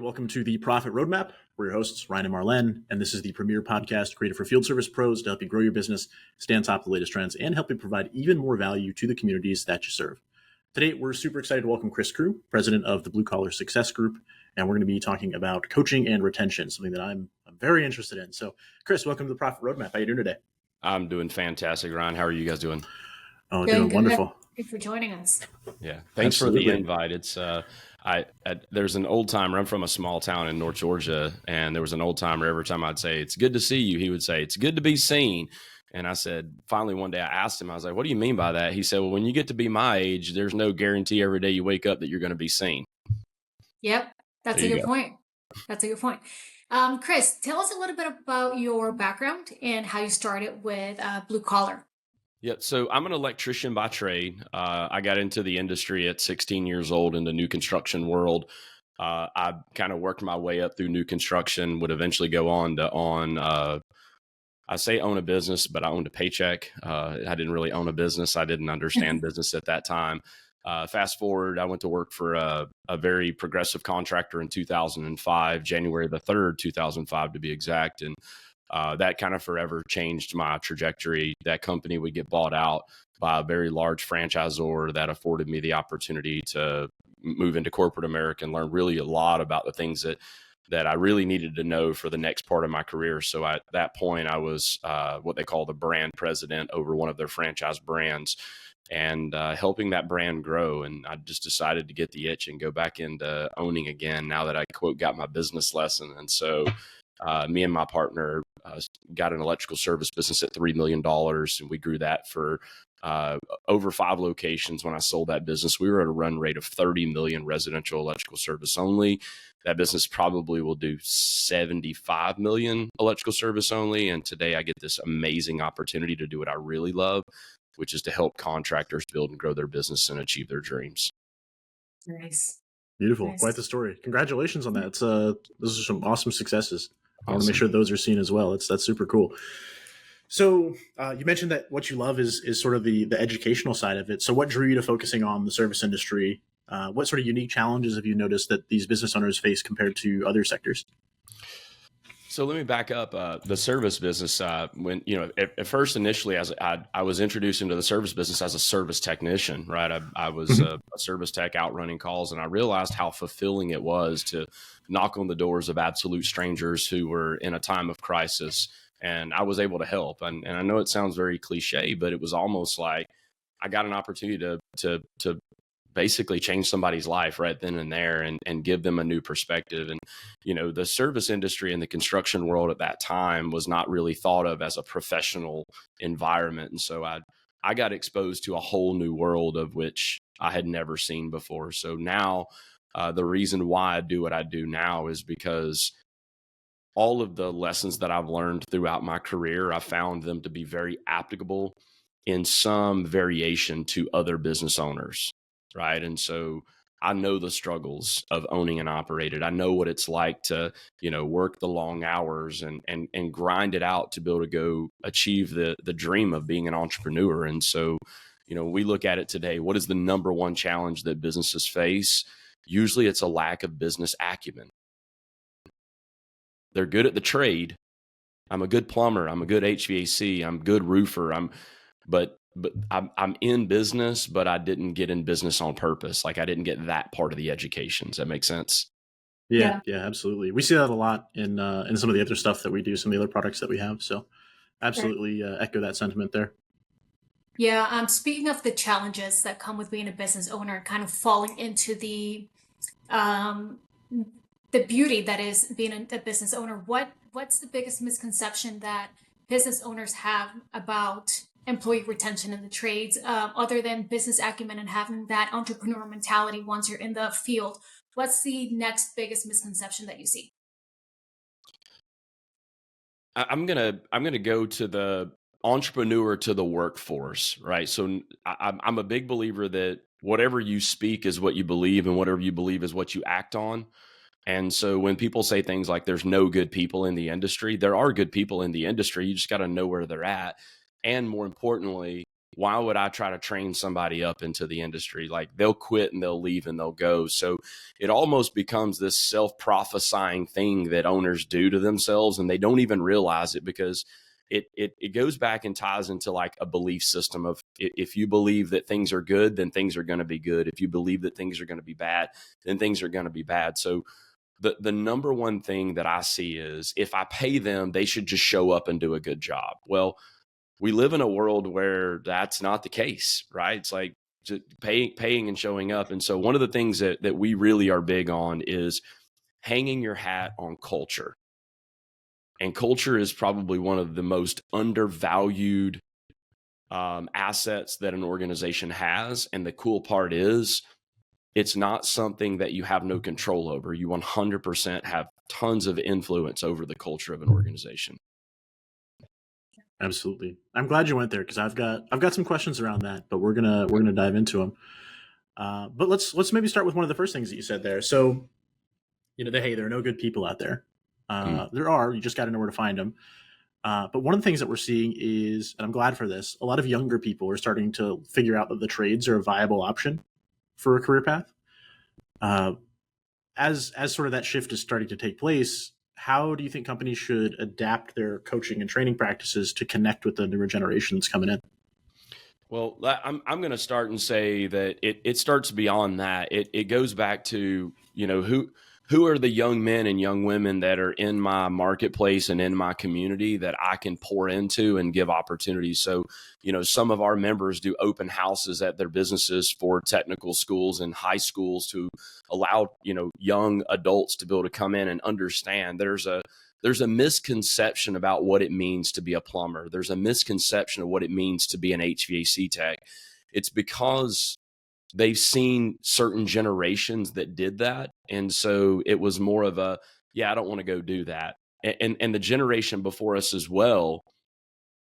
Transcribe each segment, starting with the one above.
welcome to the Profit Roadmap. We're your hosts, Ryan and Marlene, and this is the premier podcast created for field service pros to help you grow your business, stay on top of the latest trends, and help you provide even more value to the communities that you serve. Today, we're super excited to welcome Chris Crew, president of the Blue Collar Success Group, and we're going to be talking about coaching and retention, something that I'm very interested in. So, Chris, welcome to the Profit Roadmap. How are you doing today? I'm doing fantastic, Ryan. How are you guys doing? Oh, doing wonderful. Thanks for joining us. Yeah, thanks Absolutely. for the invite. It's there's an old timer. I'm from a small town in North Georgia, and there was an old timer. Every time I'd say, "It's good to see you," he would say, "It's good to be seen." And I said, finally one day I asked him, I was like, "What do you mean by that?" He said, "Well, when you get to be my age, there's no guarantee every day you wake up that you're going to be seen." Yep, that's a good point. That's a good point. Chris, tell us a little bit about your background and how you started with Blue Collar. Yeah, so I'm an electrician by trade. I got into the industry at 16 years old in the new construction world. I kind of worked my way up through new construction, would eventually go on to own a business, but I owned a paycheck. I didn't really own a business. I didn't understand business at that time. Fast forward, I went to work for a very progressive contractor in 2005, January the 3rd, 2005 to be exact. And that kind of forever changed my trajectory. That company would get bought out by a very large franchisor that afforded me the opportunity to move into corporate America and learn really a lot about the things that I really needed to know for the next part of my career. So at that point, I was what they call the brand president over one of their franchise brands and helping that brand grow. And I just decided to get the itch and go back into owning again now that I, quote, got my business lesson. And so me and my partner got an electrical service business at $3 million, and we grew that for over 5 locations. When I sold that business, we were at a run rate of 30 million residential electrical service only. That business probably will do 75 million electrical service only. And today I get this amazing opportunity to do what I really love, which is to help contractors build and grow their business and achieve their dreams. Nice. Beautiful. Nice. Quite the story. Congratulations on that. Those are some awesome successes. I want to Awesome. make sure those are seen as well. That's super cool. So you mentioned that what you love is sort of the educational side of it. So what drew you to focusing on the service industry? What sort of unique challenges have you noticed that these business owners face compared to other sectors? So let me back up. The service business, when at first initially, as I was introduced into the service business as a service technician, right? I was a service tech out running calls, and I realized how fulfilling it was to knock on the doors of absolute strangers who were in a time of crisis, and I was able to help. And I know it sounds very cliche, but it was almost like I got an opportunity to basically change somebody's life right then and there and give them a new perspective. And, the service industry in the construction world at that time was not really thought of as a professional environment. And so I got exposed to a whole new world of which I had never seen before. So now the reason why I do what I do now is because all of the lessons that I've learned throughout my career, I found them to be very applicable in some variation to other business owners. Right. And so I know the struggles of owning and operated. I know what it's like to, work the long hours and grind it out to be able to go achieve the dream of being an entrepreneur. And so, we look at it today. What is the number one challenge that businesses face? Usually it's a lack of business acumen. They're good at the trade. I'm a good plumber. I'm a good HVAC. I'm a good roofer. But I'm in business, but I didn't get in business on purpose. Like I didn't get that part of the education. Does that make sense? Yeah, absolutely. We see that a lot in some of the other stuff that we do, some of the other products that we have. So absolutely echo that sentiment there. Yeah. Speaking of the challenges that come with being a business owner, kind of falling into the beauty that is being a business owner, what's the biggest misconception that business owners have about employee retention in the trades, other than business acumen and having that entrepreneur mentality once you're in the field? What's the next biggest misconception that you see? I'm gonna go to the entrepreneur to the workforce, right? So I'm a big believer that whatever you speak is what you believe, and whatever you believe is what you act on. And so when people say things like there's no good people in the industry, there are good people in the industry. You just got to know where they're at. And more importantly, why would I try to train somebody up into the industry? Like, they'll quit and they'll leave and they'll go. So it almost becomes this self-prophesying thing that owners do to themselves, and they don't even realize it, because it goes back and ties into like a belief system of, if you believe that things are good, then things are going to be good. If you believe that things are going to be bad, then things are going to be bad. So the number one thing that I see is, if I pay them, they should just show up and do a good job. Well, we live in a world where that's not the case, right? It's like just paying and showing up. And so one of the things that we really are big on is hanging your hat on culture. And culture is probably one of the most undervalued assets that an organization has. And the cool part is, it's not something that you have no control over. You 100% have tons of influence over the culture of an organization. Absolutely. I'm glad you went there, because I've got some questions around that, but we're gonna dive into them. But let's maybe start with one of the first things that you said there. So, hey, there are no good people out there. There are. You just got to know where to find them. But one of the things that we're seeing is, and I'm glad for this, a lot of younger people are starting to figure out that the trades are a viable option for a career path. As sort of that shift is starting to take place, how do you think companies should adapt their coaching and training practices to connect with the newer generation that's coming in? Well, I'm going to start and say that it starts beyond that. It goes back to, who are the young men and young women that are in my marketplace and in my community that I can pour into and give opportunities. So, some of our members do open houses at their businesses for technical schools and high schools to allow, young adults to be able to come in and understand. There's a misconception about what it means to be a plumber. There's a misconception of what it means to be an HVAC tech. It's because they've seen certain generations that did that. And so it was more of a, yeah, I don't want to go do that. And the generation before us as well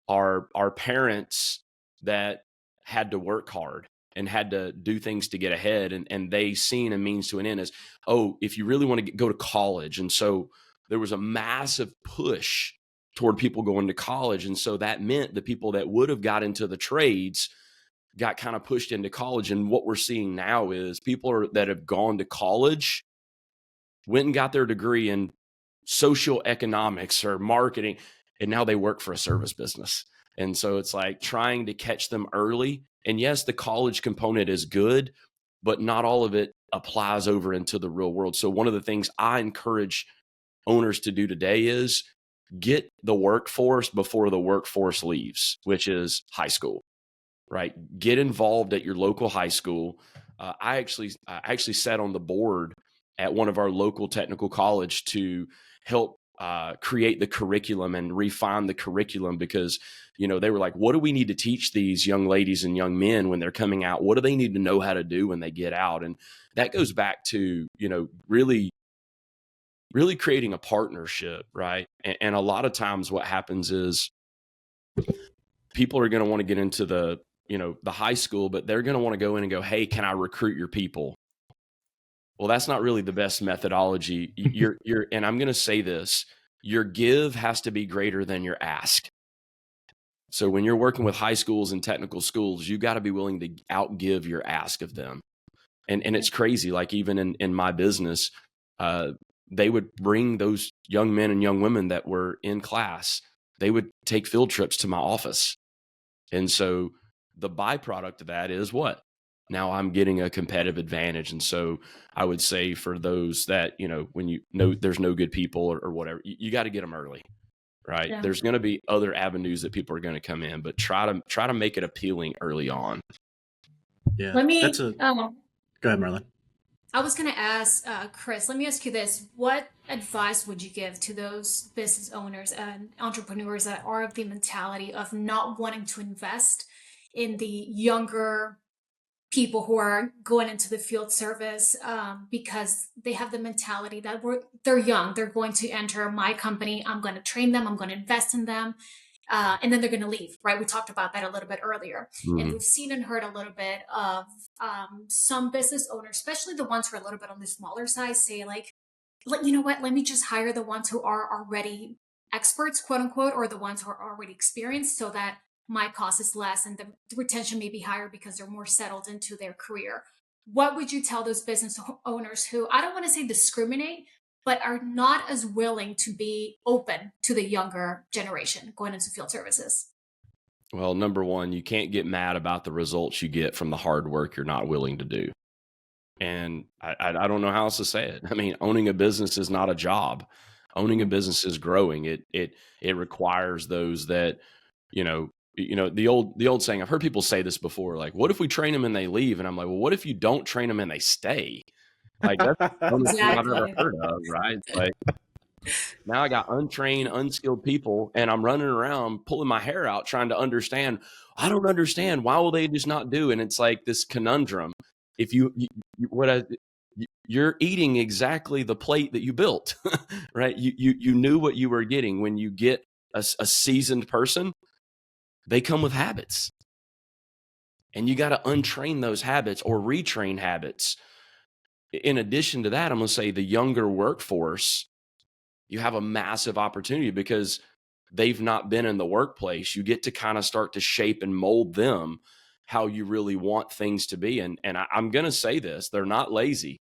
are our parents that had to work hard and had to do things to get ahead. And they seen a means to an end as, oh, if you really want to go to college. And so there was a massive push toward people going to college. And so that meant the people that would have got into the trades got kind of pushed into college. And what we're seeing now is people that have gone to college went and got their degree in social economics or marketing, and now they work for a service business. And so it's like trying to catch them early. And yes, the college component is good, but not all of it applies over into the real world. So one of the things I encourage owners to do today is get the workforce before the workforce leaves, which is high school, right? Get involved at your local high school. I actually sat on the board at one of our local technical college to help create the curriculum and refine the curriculum, because they were like, what do we need to teach these young ladies and young men when they're coming out? What do they need to know how to do when they get out? And that goes back to really creating a partnership, right? And a lot of times what happens is people are going to want to get into the high school, but they're going to want to go in and go, hey, can I recruit your people? Well, that's not really the best methodology. And I'm going to say this, your give has to be greater than your ask. So when you're working with high schools and technical schools, you got to be willing to outgive your ask of them. And it's crazy. Like even in my business, they would bring those young men and young women that were in class, they would take field trips to my office. And so the byproduct of that is what? Now I'm getting a competitive advantage. And so I would say for those that, when there's no good people or whatever, you got to get them early, right? Yeah. There's going to be other avenues that people are going to come in, but try to make it appealing early on. Yeah. Let me, Go ahead, Marlon. I was going to ask Chris, let me ask you this. What advice would you give to those business owners and entrepreneurs that are of the mentality of not wanting to invest in the younger people who are going into the field service because they have the mentality that they're young, they're going to enter my company, I'm going to train them, I'm going to invest in them, and then they're going to leave, right? We talked about that a little bit earlier. And we've seen and heard a little bit of some business owners, especially the ones who are a little bit on the smaller side, say like, you know what, let me just hire the ones who are already experts, quote unquote, or the ones who are already experienced, so that my cost is less and the retention may be higher because they're more settled into their career. What would you tell those business owners who, I don't want to say discriminate, but are not as willing to be open to the younger generation going into field services? Well, number one, you can't get mad about the results you get from the hard work you're not willing to do. And I don't know how else to say it. I mean, owning a business is not a job. Owning a business is growing. It requires those that, the old saying. I've heard people say this before. Like, what if we train them and they leave? And I'm like, well, what if you don't train them and they stay? Like, that's the dumbest thing I've ever Exactly. heard of, right? Like, now I got untrained, unskilled people, and I'm running around pulling my hair out trying to understand. I don't understand. Why will they just not do? And it's like this conundrum. If you're eating exactly the plate that you built, right? You knew what you were getting. When you get a seasoned person, they come with habits, and you got to untrain those habits or retrain habits. In addition to that, I'm going to say the younger workforce, you have a massive opportunity because they've not been in the workplace. You get to kind of start to shape and mold them how you really want things to be. And I'm going to say this, they're not lazy.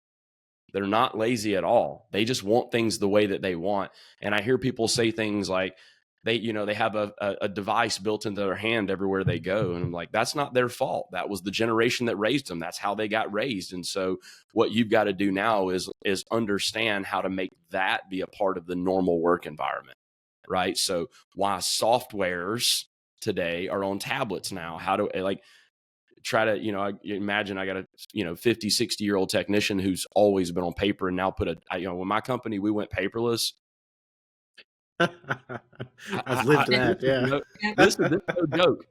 They're not lazy at all. They just want things the way that they want. And I hear people say things like they have a device built into their hand everywhere they go. And I'm like, that's not their fault. That was the generation that raised them. That's how they got raised. And so what you've got to do now is understand how to make that be a part of the normal work environment. Right. So why softwares today are on tablets now? How do try to, imagine I got a, 50, 60-year-old technician who's always been on paper and now when my company, we went paperless. I've lived that. Yeah. This is no joke.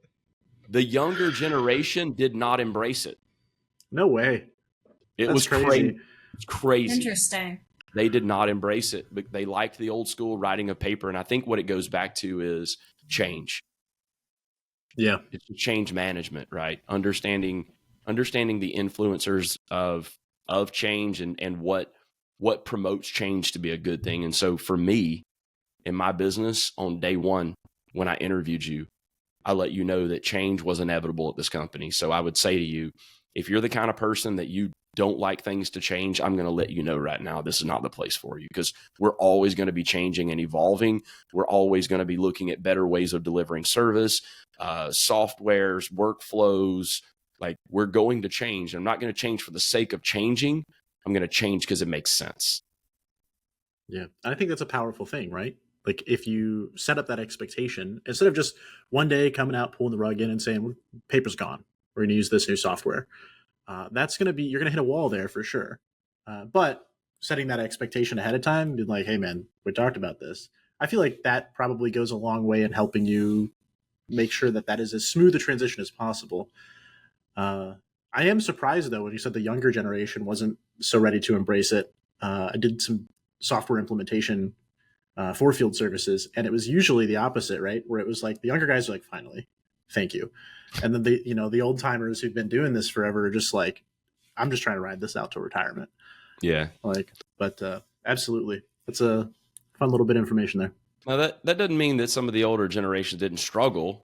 The younger generation did not embrace it. No way. It That's was crazy. It's crazy. Interesting. They did not embrace it, but they liked the old school writing of paper. And I think what it goes back to is change. Yeah. It's change management, right? Understanding the influencers of change and what promotes change to be a good thing. And so for me, in my business, on day one, when I interviewed you, I let you know that change was inevitable at this company. So I would say to you, if you're the kind of person that you don't like things to change, I'm going to let you know right now, this is not the place for you, because we're always going to be changing and evolving. We're always going to be looking at better ways of delivering service, softwares, workflows. Like, we're going to change. I'm not going to change for the sake of changing. I'm going to change because it makes sense. Yeah. I think that's a powerful thing, right? Like, if you set up that expectation, instead of just one day coming out, pulling the rug in and saying, paper's gone, we're going to use this new software. That's going to be, you're going to hit a wall there for sure. But setting that expectation ahead of time, being like, hey man, we talked about this. I feel like that probably goes a long way in helping you make sure that that is as smooth a transition as possible. I am surprised though, when you said the younger generation wasn't so ready to embrace it. I did some software implementation for field services, and it was usually the opposite, right? Where it was like the younger guys are like, finally, thank you. And then the old timers who've been doing this forever are just like, I'm just trying to ride this out to retirement. Yeah. But absolutely. That's a fun little bit of information there. Now that doesn't mean that some of the older generations didn't struggle,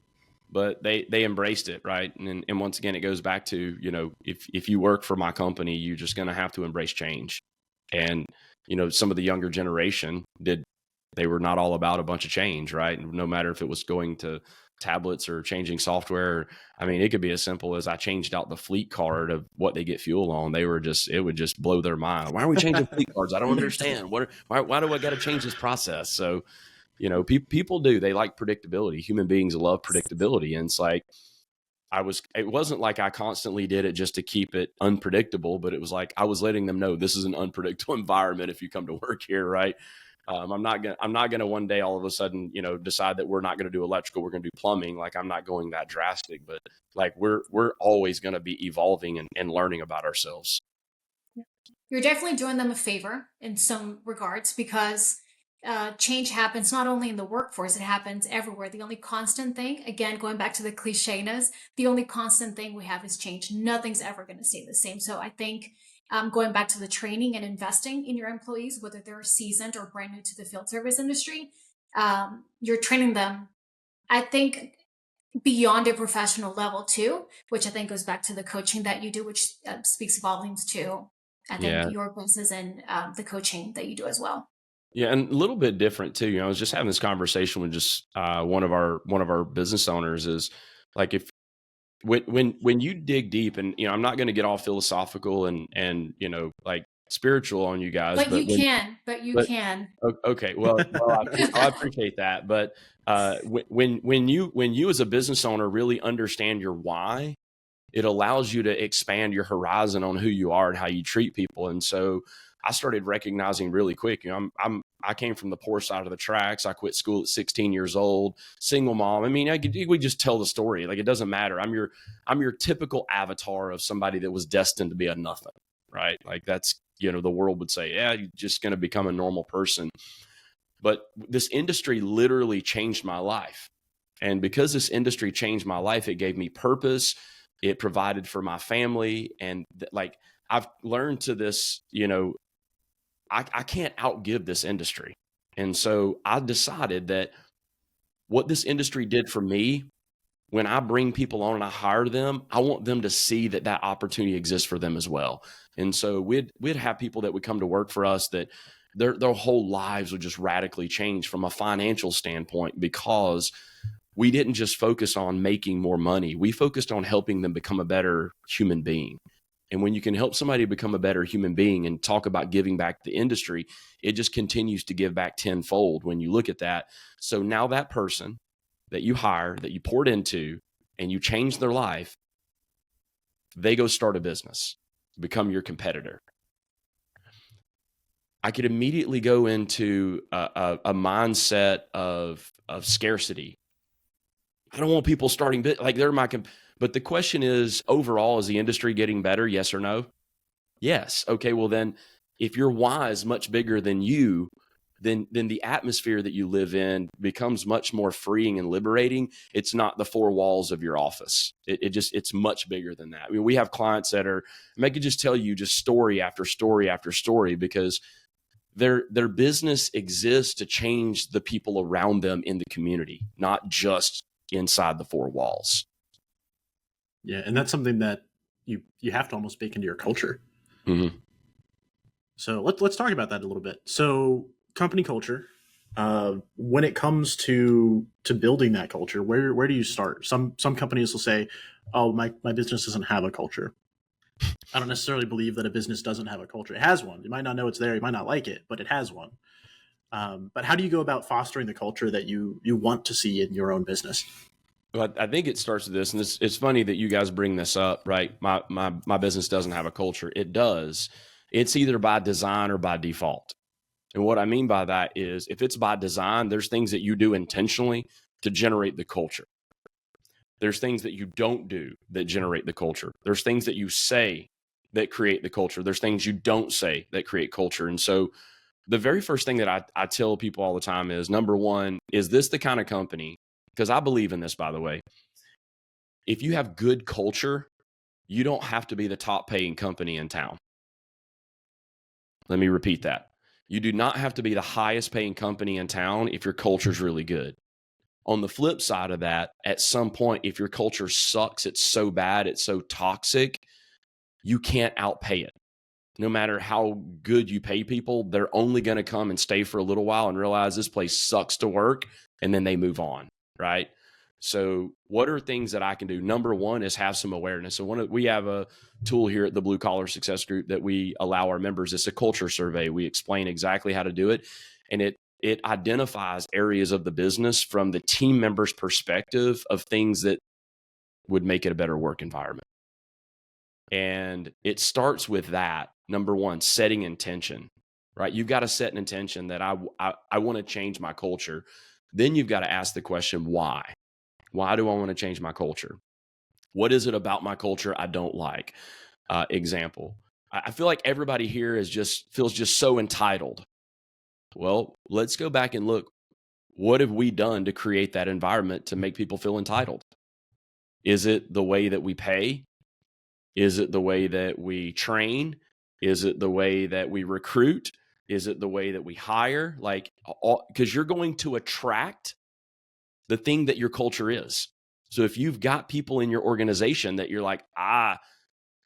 but they embraced it, right? And once again, it goes back to, if you work for my company, you're just going to have to embrace change. And, some of the younger generation they were not all about a bunch of change, right? No matter if it was going to tablets or changing software. I mean, it could be as simple as I changed out the fleet card of what they get fuel on. It would just blow their mind. Why are we changing fleet cards? I don't understand. Why do I got to change this process? So, people they like predictability. Human beings love predictability. And it's like, it wasn't like I constantly did it just to keep it unpredictable, but it was like, I was letting them know this is an unpredictable environment if you come to work here, right? I'm not gonna one day all of a sudden, decide that we're not gonna do electrical, we're gonna do plumbing. Like, I'm not going that drastic, but like we're always gonna be evolving and learning about ourselves. You're definitely doing them a favor in some regards, because change happens not only in the workforce, it happens everywhere. The only constant thing, again, going back to the clichéness, the only constant thing we have is change. Nothing's ever going to stay the same. So I think going back to the training and investing in your employees, whether they're seasoned or brand new to the field service industry, you're training them. I think beyond a professional level too, which I think goes back to the coaching that you do, which speaks volumes to, I think, Yeah. your business and the coaching that you do as well. Yeah, and a little bit different too. I was just having this conversation with just one of our business owners. Is like, if when you dig deep, and I'm not going to get all philosophical and like spiritual on you guys, But but you can, but you but can. okay, well, I appreciate that. But when you as a business owner really understand your why, it allows you to expand your horizon on who you are and how you treat people. And so I started recognizing really quick, I came from the poor side of the tracks. I quit school at 16 years old, single mom. I mean, we just tell the story. Like, it doesn't matter. I'm your typical avatar of somebody that was destined to be a nothing, right? Like, that's, the world would say, yeah, you're just going to become a normal person. But this industry literally changed my life. And because this industry changed my life, it gave me purpose. It provided for my family. And like, I've learned to this, I can't outgive this industry. And so I decided that what this industry did for me, when I bring people on and I hire them, I want them to see that opportunity exists for them as well. And so we'd have people that would come to work for us that their whole lives would just radically change from a financial standpoint, because we didn't just focus on making more money. We focused on helping them become a better human being. And when you can help somebody become a better human being and talk about giving back to the industry, it just continues to give back tenfold when you look at that. So now that person that you hire, that you poured into, and you change their life, they go start a business, become your competitor. I could immediately go into a mindset of scarcity. I don't want people starting like they're but the question is, overall, is the industry getting better? Yes or no? Yes. Okay. Well, then if your why is much bigger than you, then the atmosphere that you live in becomes much more freeing and liberating. It's not the four walls of your office. It's much bigger than that. I mean, we have clients that are, I could just tell you just story after story after story, because their business exists to change the people around them in the community, not just inside the four walls. Yeah, and that's something that you have to almost bake into your culture. Mm-hmm. So let's talk about that a little bit. So company culture, when it comes to building that culture, where do you start? Some companies will say, "Oh, my business doesn't have a culture." I don't necessarily believe that a business doesn't have a culture. It has one. You might not know it's there. You might not like it, but it has one. But how do you go about fostering the culture that you want to see in your own business? Well, I think it starts with this, and it's funny that you guys bring this up, right? My business doesn't have a culture. It does. It's either by design or by default. And what I mean by that is, if it's by design, there's things that you do intentionally to generate the culture. There's things that you don't do that generate the culture. There's things that you say that create the culture. There's things you don't say that create culture. And so the very first thing that I tell people all the time is, number one, is this the kind of company? Because I believe in this, by the way. If you have good culture, you don't have to be the top paying company in town. Let me repeat that. You do not have to be the highest paying company in town if your culture is really good. On the flip side of that, at some point, if your culture sucks, it's so bad, it's so toxic, you can't outpay it. No matter how good you pay people, they're only going to come and stay for a little while and realize this place sucks to work, and then they move on, right? So what are things that I can do? Number one is have some awareness. So we have a tool here at the Blue Collar Success Group that we allow our members. It's a culture survey. We explain exactly how to do it, and it identifies areas of the business from the team member's perspective of things that would make it a better work environment. And it starts with that. Number one, setting intention, right? You've got to set an intention that I want to change my culture. Then you've got to ask the question, why? Why do I want to change my culture? What is it about my culture I don't like? Example, I feel like everybody here feels just so entitled. Well, let's go back and look. What have we done to create that environment to make people feel entitled? Is it the way that we pay? Is it the way that we train? Is it the way that we recruit? Is it the way that we hire? Like, because you're going to attract the thing that your culture is. So if you've got people in your organization that you're like,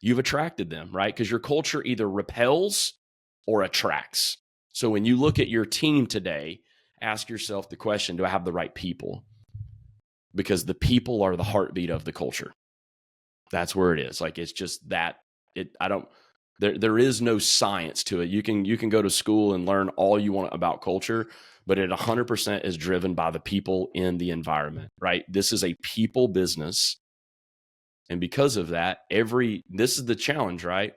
you've attracted them, right? Because your culture either repels or attracts. So when you look at your team today, ask yourself the question, do I have the right people? Because the people are the heartbeat of the culture. That's where it is. Like, it's just that there is no science to it. You can go to school and learn all you want about culture, but it 100% is driven by the people in the environment, right? This is a people business. And because of that, this is the challenge, right?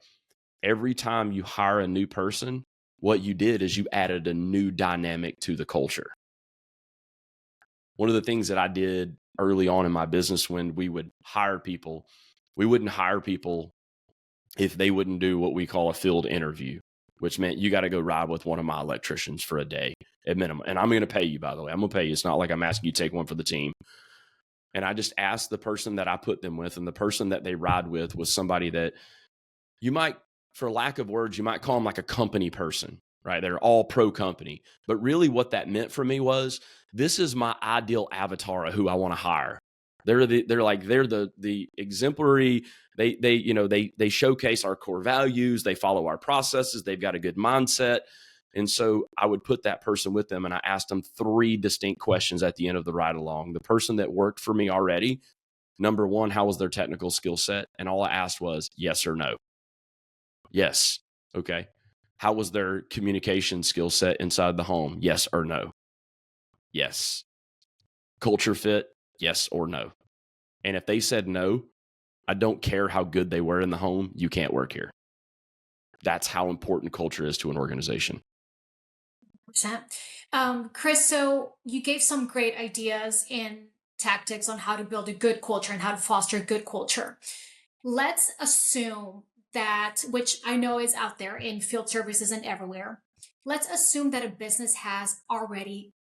Every time you hire a new person, what you did is you added a new dynamic to the culture. One of the things that I did early on in my business when we would hire people, we wouldn't hire people if they wouldn't do what we call a field interview, which meant you got to go ride with one of my electricians for a day at minimum. And I'm going to pay you, by the way. I'm going to pay you. It's not like I'm asking you to take one for the team. And I just asked the person that I put them with, and the person that they ride with was somebody that you might, for lack of words, you might call them like a company person, right? They're all pro company. But really what that meant for me was, this is my ideal avatar of who I want to hire. They're the exemplary. They showcase our core values. They follow our processes. They've got a good mindset. And so I would put that person with them, and I asked them 3 distinct questions at the end of the ride along. The person that worked for me already, number 1, how was their technical skill set? And all I asked was yes or no. Yes. Okay. How was their communication skill set inside the home? Yes or no? Yes. Culture fit? Yes or no? And if they said no, I don't care how good they were in the home, you can't work here. That's how important culture is to an organization. Chris, so you gave some great ideas and tactics on how to build a good culture and how to foster a good culture. Let's assume that, which I know is out there in field services and everywhere, let's assume that a business has already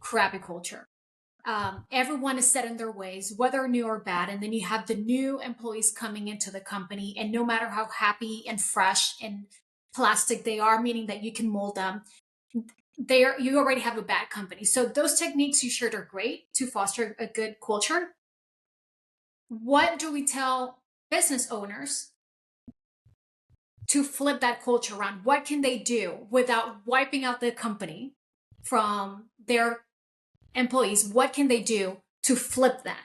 crappy culture. Everyone is set in their ways, whether new or bad. And then you have the new employees coming into the company, and no matter how happy and fresh and plastic they are, meaning that you can mold them, you already have a bad company. So those techniques you shared are great to foster a good culture. What do we tell business owners to flip that culture around? What can they do without wiping out the company from their employees? What can they do to flip that?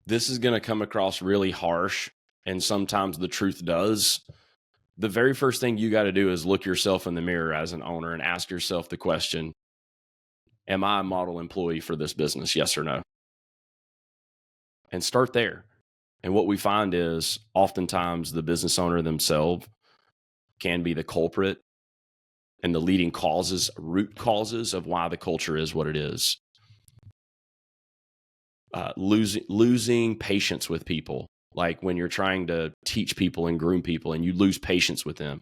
This is going to come across really harsh, and sometimes the truth does. The very first thing you got to do is look yourself in the mirror as an owner and ask yourself the question, am I a model employee for this business? Yes or no? And start there. And what we find is oftentimes the business owner themselves can be the culprit and the leading root causes of why the culture is what it is. Losing patience with people, like when you're trying to teach people and groom people and you lose patience with them.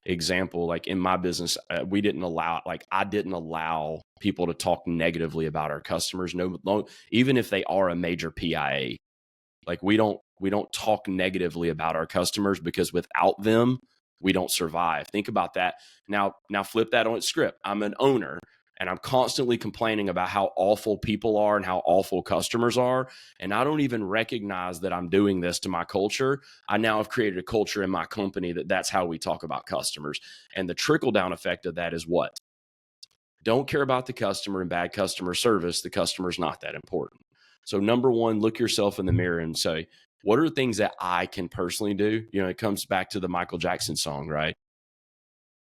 Example, like in my business, I didn't allow people to talk negatively about our customers. No, even if they are a major PIA, like we don't talk negatively about our customers, because without them, we don't survive. Think about that. Now flip that on its script. I'm an owner and I'm constantly complaining about how awful people are and how awful customers are. And I don't even recognize that I'm doing this to my culture. I now have created a culture in my company that's how we talk about customers. And the trickle down effect of that is what? Don't care about the customer and bad customer service. The customer's not that important. So number 1, look yourself in the mirror and say, what are things that I can personally do? You know, it comes back to the Michael Jackson song, right?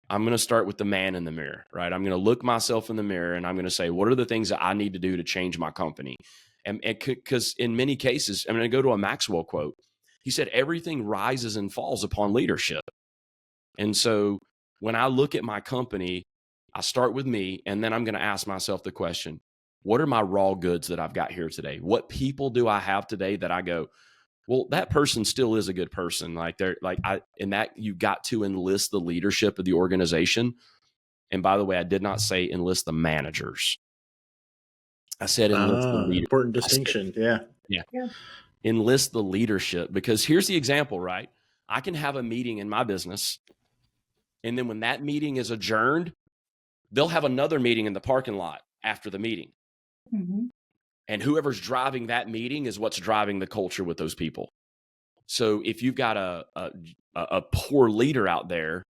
I'm going to start with the man in the mirror, right? I'm going to look myself in the mirror and I'm going to say, what are the things that I need to do to change my company? And because in many cases, I'm going to go to a Maxwell quote. He said, everything rises and falls upon leadership. And so when I look at my company, I start with me, and then I'm going to ask myself the question, what are my raw goods that I've got here today? What people do I have today that I go, well, that person still is a good person. And that you got to enlist the leadership of the organization. And by the way, I did not say enlist the managers. I said enlist the leader. Important distinction. Yeah. Enlist the leadership, because here's the example, right? I can have a meeting in my business, and then when that meeting is adjourned, they'll have another meeting in the parking lot after the meeting. Mm-hmm. And whoever's driving that meeting is what's driving the culture with those people. So if you've got a poor leader out there,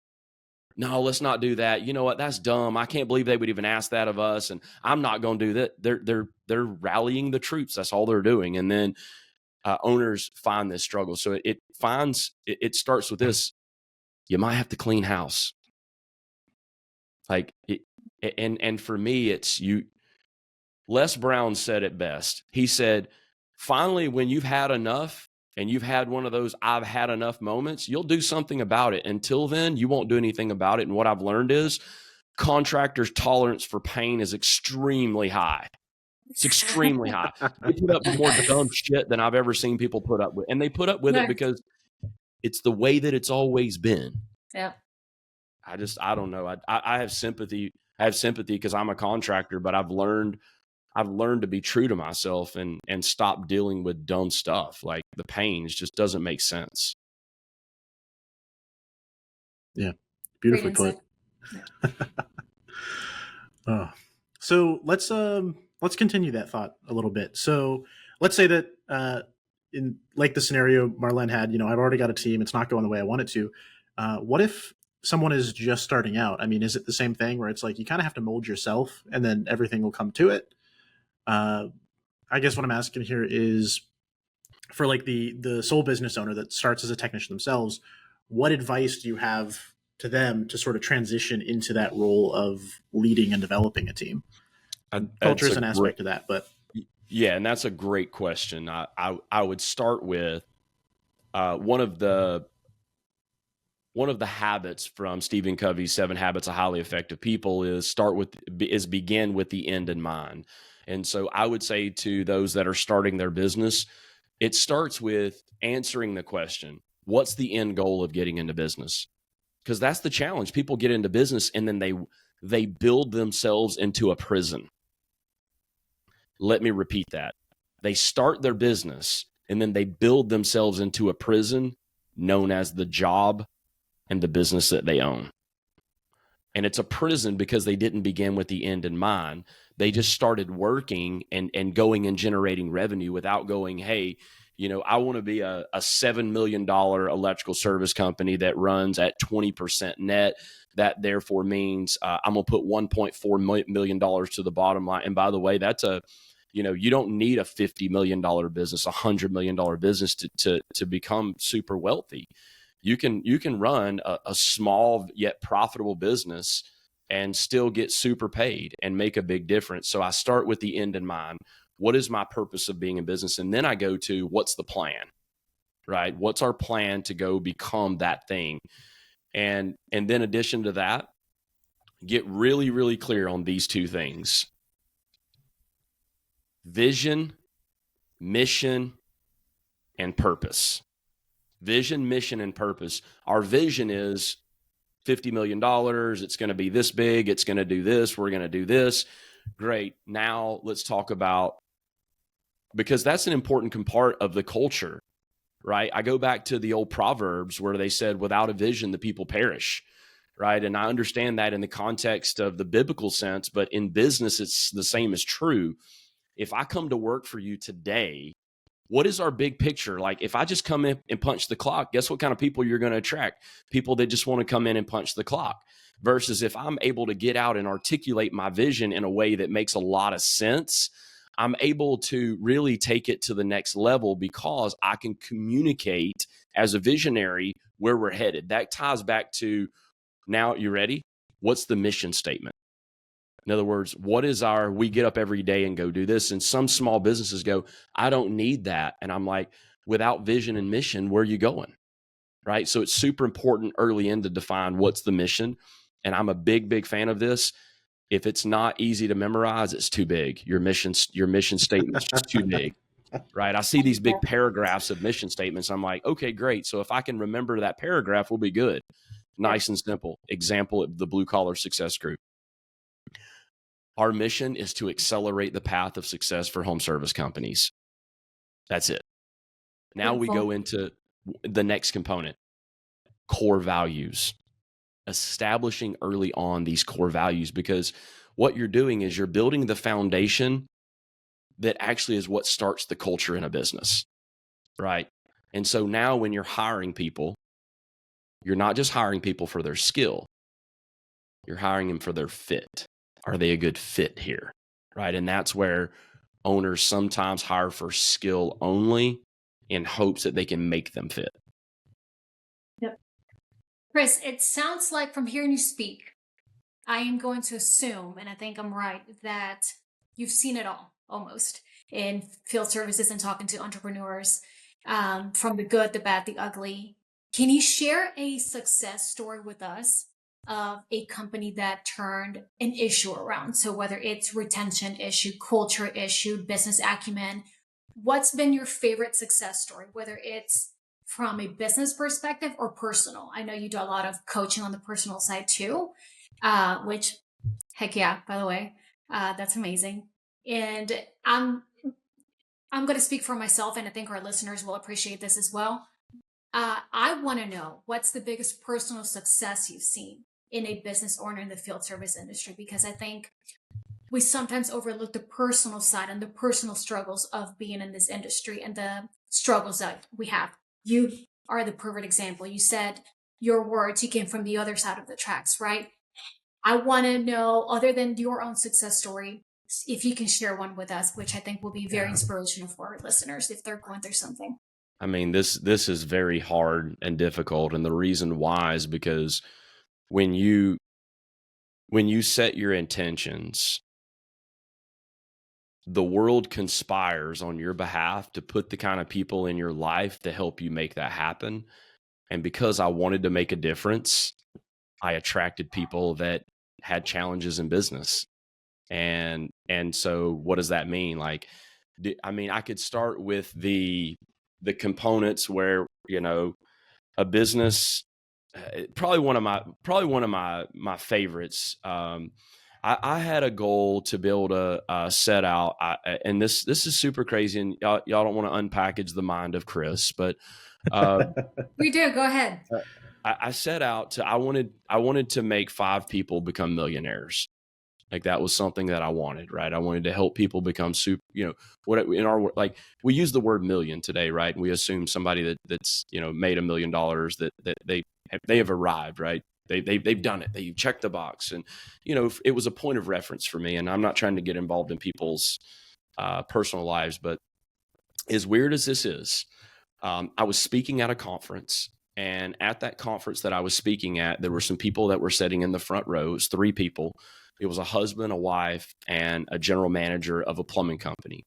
no, let's not do that. You know what? That's dumb. I can't believe they would even ask that of us. And I'm not going to do that. They're rallying the troops. That's all they're doing. And then owners find this struggle. So it starts with this. You might have to clean house. Like it, and for me, it's you. Les Brown said it best. He said, finally, when you've had enough and you've had one of those I've had enough moments, you'll do something about it. Until then, you won't do anything about it. And what I've learned is contractors' tolerance for pain is extremely high. It's extremely high. They put up with more dumb shit than I've ever seen people put up with. And they put up with it because it's the way that it's always been. Yeah. I don't know. I have sympathy. I have sympathy because I'm a contractor, but I've learned to be true to myself and stop dealing with dumb stuff. Like the pain just doesn't make sense. Yeah. Beautifully put. So let's continue that thought a little bit. So let's say that in like the scenario Marlene had, I've already got a team. It's not going the way I want it to. What if someone is just starting out? I mean, is it the same thing where it's like you kind of have to mold yourself and then everything will come to it? I guess what I'm asking here is for like the sole business owner that starts as a technician themselves, what advice do you have to them to sort of transition into that role of leading and developing a team? Culture is an aspect of that, but yeah, and that's a great question. I would start with one of the habits from Stephen Covey's 7 Habits of Highly Effective People is begin with the end in mind. And so I would say to those that are starting their business, it starts with answering the question, what's the end goal of getting into business? Because that's the challenge. People get into business and then they build themselves into a prison. Let me repeat that. They start their business and then they build themselves into a prison known as the job and the business that they own. And it's a prison because they didn't begin with the end in mind. They just started working and going and generating revenue without going, hey, I want to be a $7 million electrical service company that runs at 20% net. That therefore means I'm going to put $1.4 million to the bottom line. And by the way, that's you don't need a $50 million business, $100 million business to become super wealthy. You can run a small yet profitable business and still get super paid and make a big difference. So I start with the end in mind. What is my purpose of being in business? And then I go to what's the plan, right? What's our plan to go become that thing? And then in addition to that, get really, really clear on these 2 things: vision, mission, and purpose. Vision, mission, and purpose. Our vision is $50 million. It's going to be this big. It's going to do this. We're going to do this. Great. Now let's talk about, because that's an important part of the culture, right? I go back to the old Proverbs where they said, without a vision, the people perish, right? And I understand that in the context of the biblical sense, but in business, it's the same as true. If I come to work for you today, what is our big picture? Like if I just come in and punch the clock, guess what kind of people you're going to attract? People that just want to come in and punch the clock. Versus if I'm able to get out and articulate my vision in a way that makes a lot of sense, I'm able to really take it to the next level because I can communicate as a visionary where we're headed. That ties back to, now you ready? What's the mission statement? In other words, what is we get up every day and go do this? And some small businesses go, I don't need that. And I'm like, without vision and mission, where are you going? Right? So it's super important early in to define what's the mission. And I'm a big, big fan of this. If it's not easy to memorize, it's too big. Your mission statement is just too big, right? I see these big paragraphs of mission statements. I'm like, okay, great. So if I can remember that paragraph, we'll be good. Nice and simple. Example of the Blue Collar Success Group. Our mission is to accelerate the path of success for home service companies. That's it. Now we go into the next component, core values. Establishing early on these core values, because what you're doing is you're building the foundation that actually is what starts the culture in a business, right? And so now when you're hiring people, you're not just hiring people for their skill, you're hiring them for their fit. Are they a good fit here, right? And that's where owners sometimes hire for skill only in hopes that they can make them fit. Yep. Chris, it sounds like from hearing you speak, I am going to assume, and I think I'm right, that you've seen it all almost in field services and talking to entrepreneurs, from the good, the bad, the ugly. Can you share a success story with us of a company that turned an issue around? So whether it's retention issue, culture issue, business acumen, what's been your favorite success story, whether it's from a business perspective or personal? I know you do a lot of coaching on the personal side too, which, heck yeah, by the way, that's amazing. And I'm going to speak for myself, and I think our listeners will appreciate this as well. I want to know what's the biggest personal success you've seen in a business owner in the field service industry, because I think we sometimes overlook the personal side and the personal struggles of being in this industry and the struggles that we have. You are the perfect example. You said your words, you came from the other side of the tracks, right? I want to know, other than your own success story, if you can share one with us, which I think will be very inspirational for our listeners if they're going through something. I mean, this is very hard and difficult, and the reason why is because when you set your intentions, the world conspires on your behalf to put the kind of people in your life to help you make that happen. And because I wanted to make a difference, I attracted people that had challenges in business. And so what does that mean? Like, I could start with the components where, a business, probably one of my favorites. I had a goal to be able to set out, and this is super crazy, and y'all don't want to unpackage the mind of Chris, but We do. Go ahead. I set out to, I wanted to make 5 people become millionaires. Like that was something that I wanted, right? I wanted to help people become super, what in our, like we use the word million today, right? And we assume somebody that's, made $1 million that they have arrived, right? They've done it. They checked the box, and, it was a point of reference for me. And I'm not trying to get involved in people's personal lives, but as weird as this is, I was speaking at a conference. And at that conference that I was speaking at, there were some people that were sitting in the front row. It was 3 people. It was a husband, a wife, and a general manager of a plumbing company.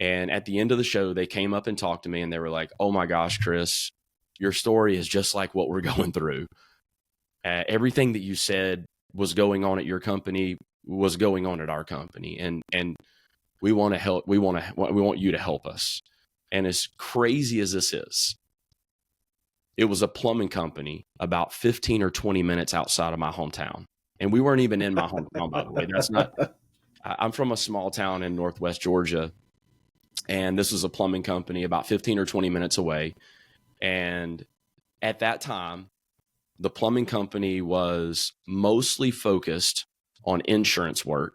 And at the end of the show, they came up and talked to me, and they were like, "Oh my gosh, Chris, your story is just like what we're going through. Everything that you said was going on at your company was going on at our company. And we want to help. We want you to help us." And as crazy as this is, it was a plumbing company about 15 or 20 minutes outside of my hometown. And we weren't even in my hometown, by the way. I'm from a small town in Northwest Georgia. And this was a plumbing company about 15 or 20 minutes away. And at that time, the plumbing company was mostly focused on insurance work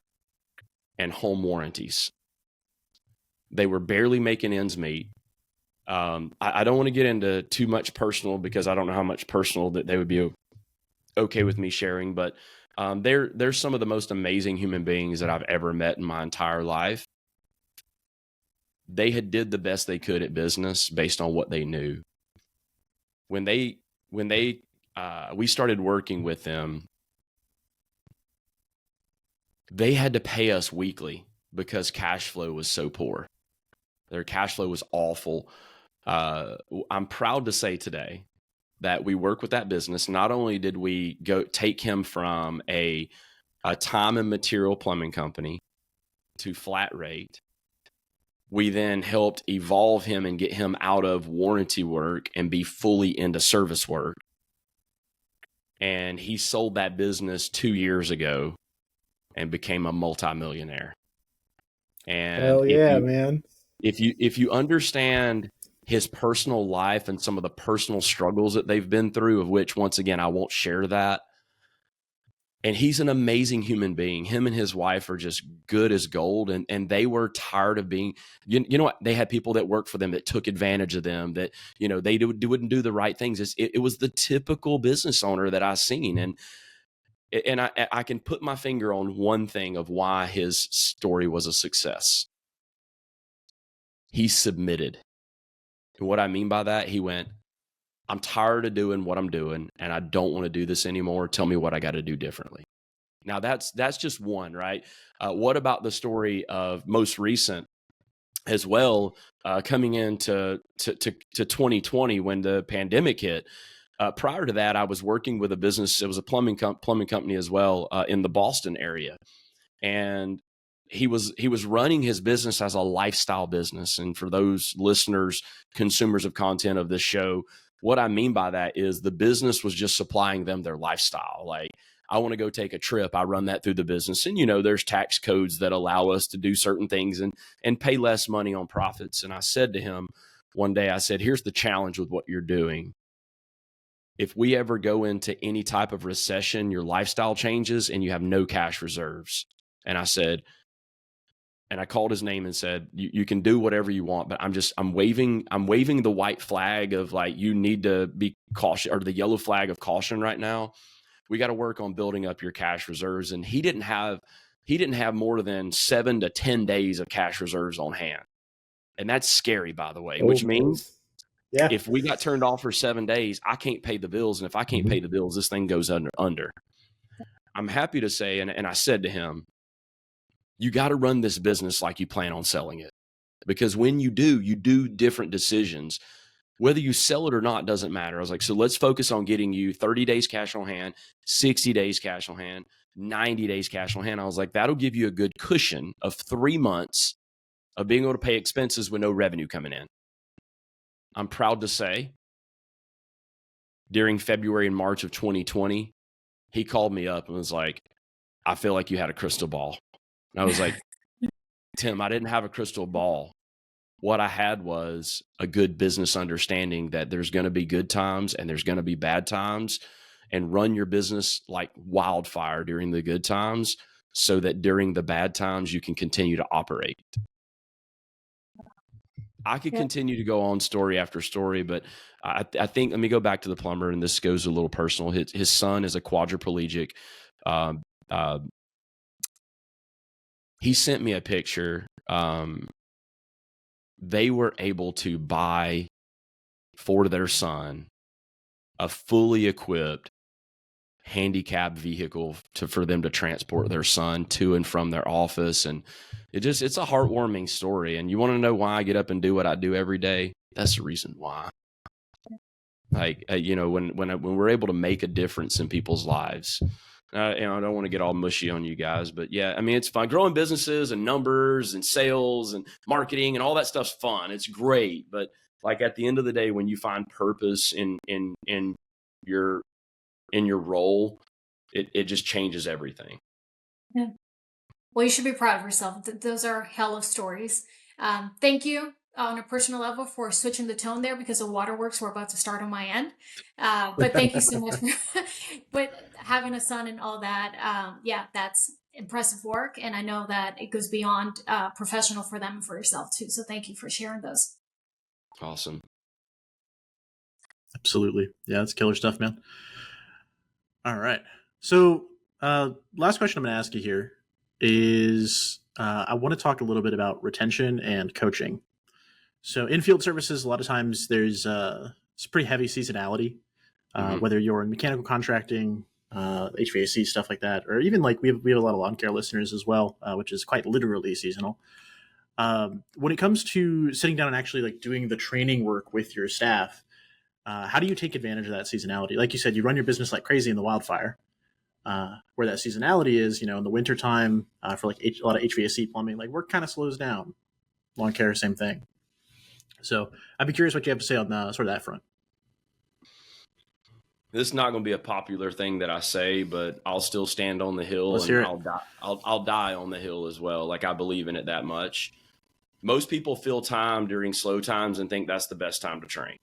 and home warranties. They were barely making ends meet. I don't want to get into too much personal, because I don't know how much personal that they would be okay with me sharing, but they're some of the most amazing human beings that I've ever met in my entire life. They had did the best they could at business based on what they knew. When we started working with them, they had to pay us weekly because cash flow was so poor. Their cash flow was awful. I'm proud to say today that we work with that business. Not only did we go take him from a time and material plumbing company to flat rate, we then helped evolve him and get him out of warranty work and be fully into service work. And he sold that business 2 years ago and became a multimillionaire. And hell yeah, man. If you understand his personal life and some of the personal struggles that they've been through, of which, once again, I won't share that, And he's an amazing human being. Him and his wife are just good as gold. And they were tired of being, you know what? They had people that worked for them that took advantage of them, that, they wouldn't do the right things. It was the typical business owner that I've seen. And I can put my finger on one thing of why his story was a success. He submitted. And what I mean by that, he went, I'm tired of doing what I'm doing, and I don't want to do this anymore. Tell me what I got to do differently. Now that's just one, right? What about the story of most recent as well, coming into to 2020 when the pandemic hit? Prior to that, I was working with a business. It was a plumbing company as well, in the Boston area, and he was running his business as a lifestyle business. And for those listeners, consumers of content of this show, what I mean by that is the business was just supplying them their lifestyle. Like, I want to go take a trip, I run that through the business. And, there's tax codes that allow us to do certain things and pay less money on profits. And I said to him one day, I said, here's the challenge with what you're doing. If we ever go into any type of recession, your lifestyle changes and you have no cash reserves. And I said, and I called his name and said, you can do whatever you want, but I'm waving the white flag of, like, you need to be cautious, or the yellow flag of caution right now. We got to work on building up your cash reserves. And he didn't have more than 7 to 10 days of cash reserves on hand. And that's scary, by the way, which means if we got turned off for 7 days, I can't pay the bills. And if I can't pay the bills, this thing goes under. I'm happy to say, and I said to him, you got to run this business like you plan on selling it, because when you do different decisions. Whether you sell it or not doesn't matter. I was like, so let's focus on getting you 30 days cash on hand, 60 days cash on hand, 90 days cash on hand. I was like, that'll give you a good cushion of 3 months of being able to pay expenses with no revenue coming in. I'm proud to say, during February and March of 2020, he called me up and was like, I feel like you had a crystal ball. And I was like, Tim, I didn't have a crystal ball. What I had was a good business understanding that there's going to be good times and there's going to be bad times, and run your business like wildfire during the good times so that during the bad times you can continue to operate. I could continue to go on story after story, but I think, let me go back to the plumber, and this goes a little personal. His son is a quadriplegic. He sent me a picture. They were able to buy for their son a fully equipped handicap vehicle for them to transport their son to and from their office. And it's a heartwarming story. And you want to know why I get up and do what I do every day? That's the reason why. Like, when we're able to make a difference in people's lives. I don't want to get all mushy on you guys, but yeah, I mean, it's fun. Growing businesses and numbers and sales and marketing and all that stuff's fun. It's great. But like, at the end of the day, when you find purpose in your role, it just changes everything. Yeah. Well, you should be proud of yourself. Those are hell of stories. Thank you on a personal level for switching the tone there, because the waterworks were about to start on my end. But thank you so much for with having a son and all that. Yeah, that's impressive work. And I know that it goes beyond professional for them and for yourself too. So thank you for sharing those. Awesome. Absolutely. Yeah, that's killer stuff, man. All right. So last question I'm going to ask you here is I want to talk a little bit about retention and coaching. So in field services, a lot of times there's it's pretty heavy seasonality, whether you're in mechanical contracting, HVAC, stuff like that, or even like we have a lot of lawn care listeners as well, which is quite literally seasonal. When it comes to sitting down and actually like doing the training work with your staff, how do you take advantage of that seasonality? Like you said, you run your business like crazy in the wildfire, where that seasonality is, in the wintertime, for like a lot of HVAC plumbing, like work kind of slows down. Lawn care, same thing. So I'd be curious what you have to say on sort of that front. This is not going to be a popular thing that I say, but I'll still stand on the hill. Let's hear it. I'll die on the hill as well. Like, I believe in it that much. Most people fill time during slow times and think that's the best time to train.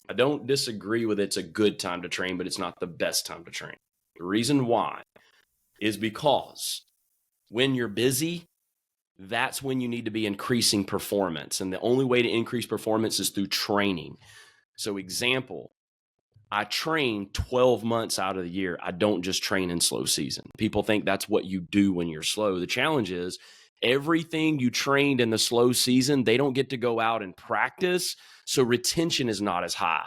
I don't disagree with it's a good time to train, but it's not the best time to train, The reason why is because when you're busy, that's when you need to be increasing performance. And the only way to increase performance is through training. So example, I train 12 months out of the year. I don't just train in slow season. People think that's what you do when you're slow. The challenge is everything you trained in the slow season, they don't get to go out and practice. So retention is not as high.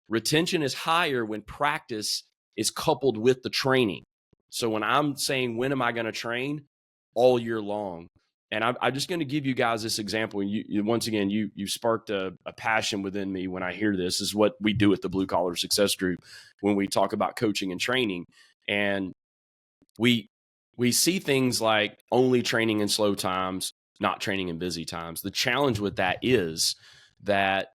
Retention is higher when practice is coupled with the training. So when I'm saying, when am I going to train? All year long. And I'm just going to give you guys this example. And you once again, you sparked a passion within me when I hear this. This is what we do at the Blue Collar Success Group when we talk about coaching and training. And we see things like only training in slow times, not training in busy times. The challenge with that is that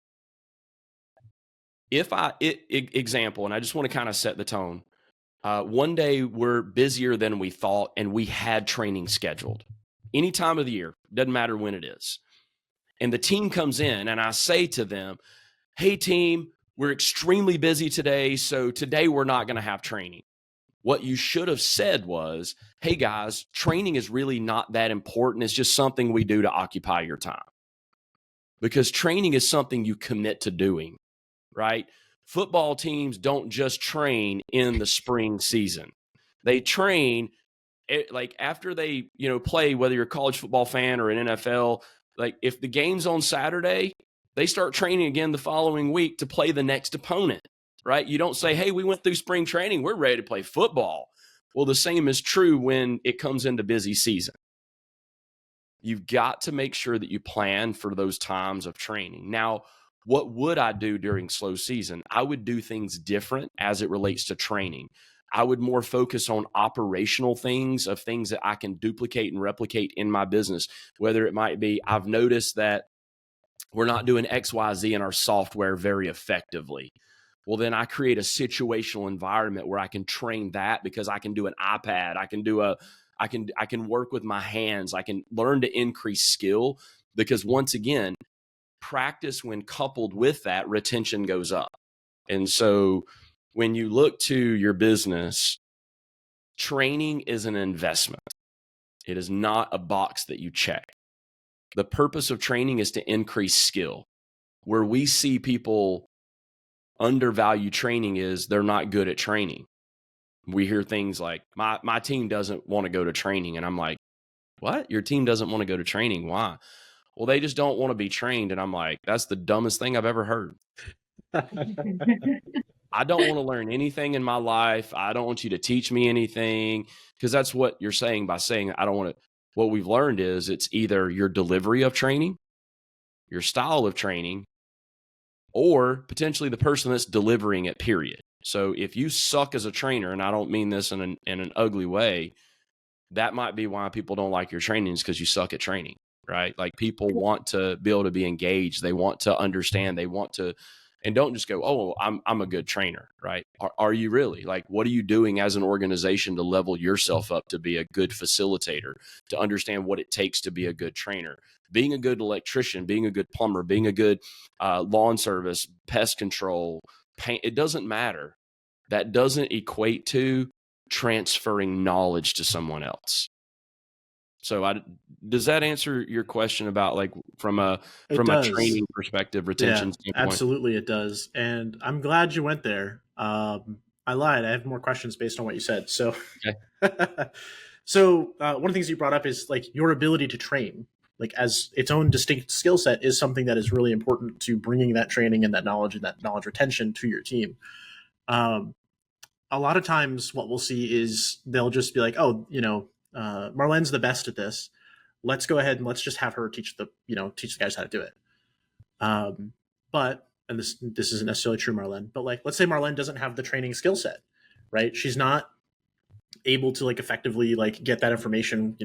example, and I just want to kind of set the tone. One day we're busier than we thought, and we had training scheduled. Any time of the year, doesn't matter when it is. And the team comes in and I say to them, hey team, we're extremely busy today. So today we're not going to have training. What you should have said was, hey guys, training is really not that important. It's just something we do to occupy your time. Because training is something you commit to doing, right? Football teams don't just train in the spring season. They train like after they, play, whether you're a college football fan or an NFL, like if the game's on Saturday, they start training again the following week to play the next opponent, right? You don't say, hey, we went through spring training, we're ready to play football. Well, the same is true when it comes into busy season. You've got to make sure that you plan for those times of training. Now, what would I do during slow season? I would do things different as it relates to training. I would more focus on operational things of things that I can duplicate and replicate in my business, whether it might be, I've noticed that we're not doing XYZ in our software very effectively. Well, then I create a situational environment where I can train that because I can do an iPad. I can work with my hands. I can learn to increase skill because once again, practice when coupled with that, retention goes up. And so when you look to your business, training is an investment. It is not a box that you check. The purpose of training is to increase skill. Where we see people undervalue training is they're not good at training. We hear things like, my team doesn't want to go to training. And I'm like, what? Your team doesn't want to go to training? Why? Well, they just don't want to be trained. And I'm like, that's the dumbest thing I've ever heard. I don't want to learn anything in my life. I don't want you to teach me anything, because that's what you're saying by saying I don't want to. What we've learned is it's either your delivery of training, your style of training, or potentially the person that's delivering it, period. So if you suck as a trainer, and I don't mean this in an ugly way, that might be why people don't like your trainings, because you suck at training, right? Like people want to be able to be engaged. They want to understand. They want to. And don't just go, oh, I'm a good trainer, right? Are you really? Like, what are you doing as an organization to level yourself up to be a good facilitator, to understand what it takes to be a good trainer? Being a good electrician, being a good plumber, being a good lawn service, pest control, paint, it doesn't matter. That doesn't equate to transferring knowledge to someone else. So does that answer your question about like from a training perspective, retention standpoint? Absolutely it does. And I'm glad you went there. I lied. I have more questions based on what you said. So, okay. So one of the things you brought up is like your ability to train, like as its own distinct skill set, is something that is really important to bringing that training and that knowledge retention to your team. A lot of times what we'll see is they'll just be like, oh, Marlene's the best at this. Let's go ahead and let's just have her teach the guys how to do it. But, and this isn't necessarily true, Marlene, but like, let's say Marlene doesn't have the training skill set, right? She's not able to like effectively like get that information,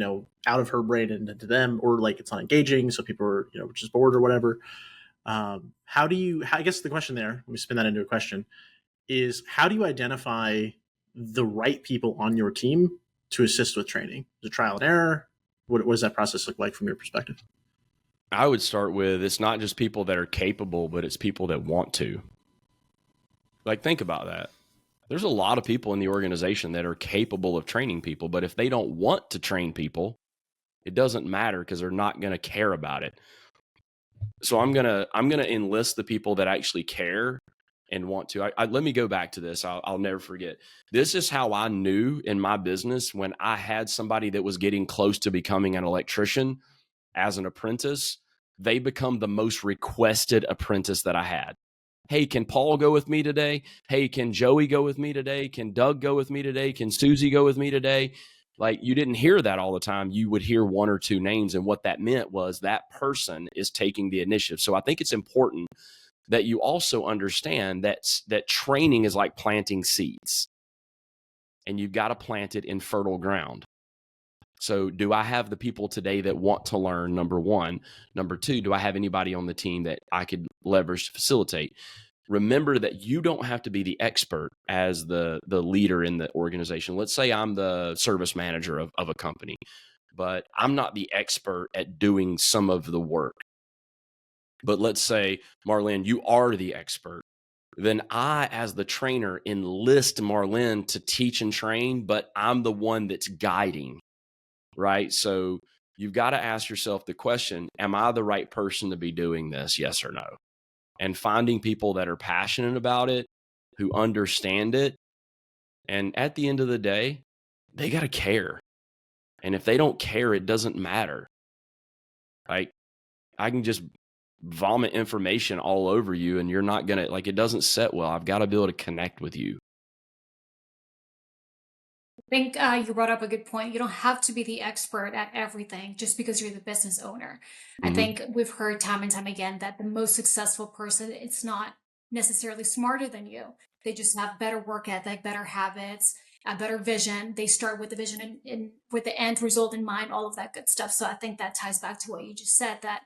out of her brain and into them, or like it's not engaging. So people are, just bored or whatever. I guess the question there, let me spin that into a question, is how do you identify the right people on your team to assist with training? Is it trial and error? What does that process look like from your perspective? I would start with, it's not just people that are capable, but it's people that want to. Like, think about that. There's a lot of people in the organization that are capable of training people, but if they don't want to train people, it doesn't matter because they're not going to care about it. So I'm gonna enlist the people that actually care and want to. Let me go back to this. I'll never forget. This is how I knew in my business when I had somebody that was getting close to becoming an electrician as an apprentice. They become the most requested apprentice that I had. Hey, can Paul go with me today? Hey, can Joey go with me today? Can Doug go with me today? Can Susie go with me today? Like, you didn't hear that all the time. You would hear one or two names. And what that meant was that person is taking the initiative. So I think it's important that you also understand that training is like planting seeds, and you've got to plant it in fertile ground. So do I have the people today that want to learn? Number one. Number two, do I have anybody on the team that I could leverage to facilitate? Remember that you don't have to be the expert as the leader in the organization. Let's say I'm the service manager of a company, but I'm not the expert at doing some of the work. But let's say, Marlene, you are the expert. Then I, as the trainer, enlist Marlene to teach and train, but I'm the one that's guiding, right? So you've got to ask yourself the question, am I the right person to be doing this? Yes or no? And finding people that are passionate about it, who understand it. And at the end of the day, they got to care. And if they don't care, it doesn't matter. Like, I can just vomit information all over you and you're not going to, like, it doesn't set well. I've got to be able to connect with you. I think you brought up a good point. You don't have to be the expert at everything just because you're the business owner. I think we've heard time and time again that the most successful person, it's not necessarily smarter than you. They just have better work ethic, better habits, a better vision. They start with the vision and with the end result in mind, all of that good stuff. So I think that ties back to what you just said, that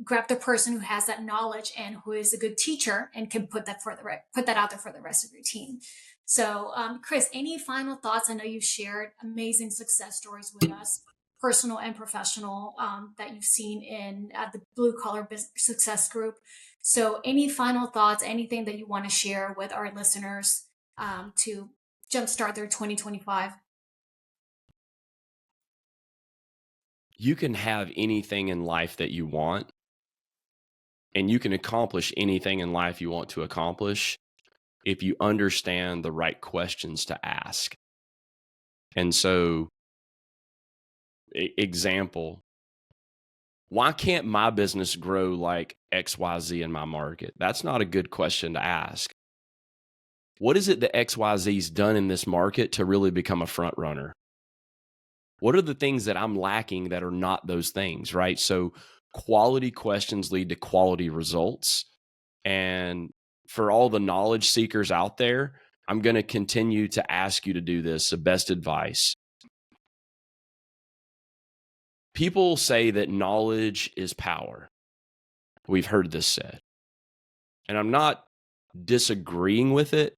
grab the person who has that knowledge and who is a good teacher and can put that out there for the rest of your team. So, Chris, any final thoughts? I know you shared amazing success stories with us, personal and professional, that you've seen in the Blue Collar Success Group. So, any final thoughts? Anything that you want to share with our listeners to jumpstart their 2025? You can have anything in life that you want, and you can accomplish anything in life you want to accomplish if you understand the right questions to ask. And so, example, why can't my business grow like XYZ in my market? That's not a good question to ask. What is it that XYZ's done in this market to really become a front runner? What are the things that I'm lacking that are not those things, right? So quality questions lead to quality results. And for all the knowledge seekers out there, I'm going to continue to ask you to do this. The best advice. People say that knowledge is power. We've heard this said. And I'm not disagreeing with it,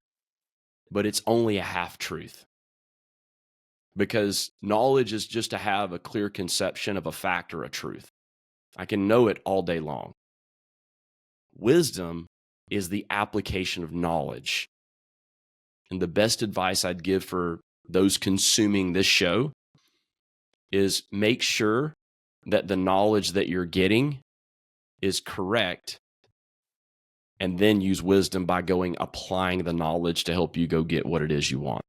but it's only a half truth. Because knowledge is just to have a clear conception of a fact or a truth. I can know it all day long. Wisdom is the application of knowledge. And the best advice I'd give for those consuming this show is make sure that the knowledge that you're getting is correct, and then use wisdom by applying the knowledge to help you go get what it is you want.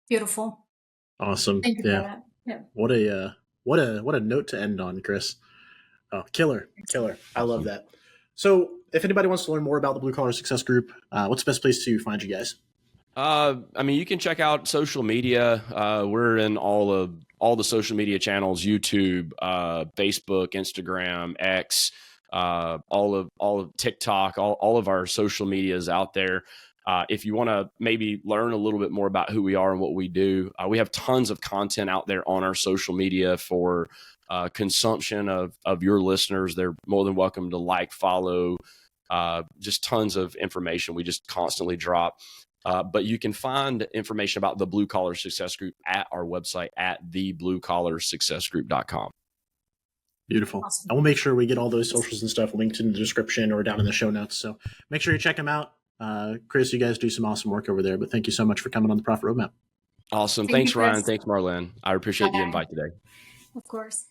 Beautiful. Awesome. Thank you for that. Yeah. What a note to end on, Chris. Oh, killer. I love that. So if anybody wants to learn more about the Blue Collar Success Group, what's the best place to find you guys? You can check out social media. We're in all the social media channels: YouTube, Facebook, Instagram, X, all of TikTok. All of our social media is out there. If you want to maybe learn a little bit more about who we are and what we do, we have tons of content out there on our social media for consumption of your listeners. They're more than welcome to follow, just tons of information we just constantly drop. But you can find information about the Blue Collar Success Group at our website at thebluecollarsuccessgroup.com. Beautiful. Awesome. I will make sure we get all those socials and stuff linked in the description or down in the show notes. So make sure you check them out. Chris, you guys do some awesome work over there, but thank you so much for coming on the Profit Roadmap. Awesome. Thank you, Thanks, Ryan. Chris. Thanks, Marlene. I appreciate the Bye. invite today. Of course.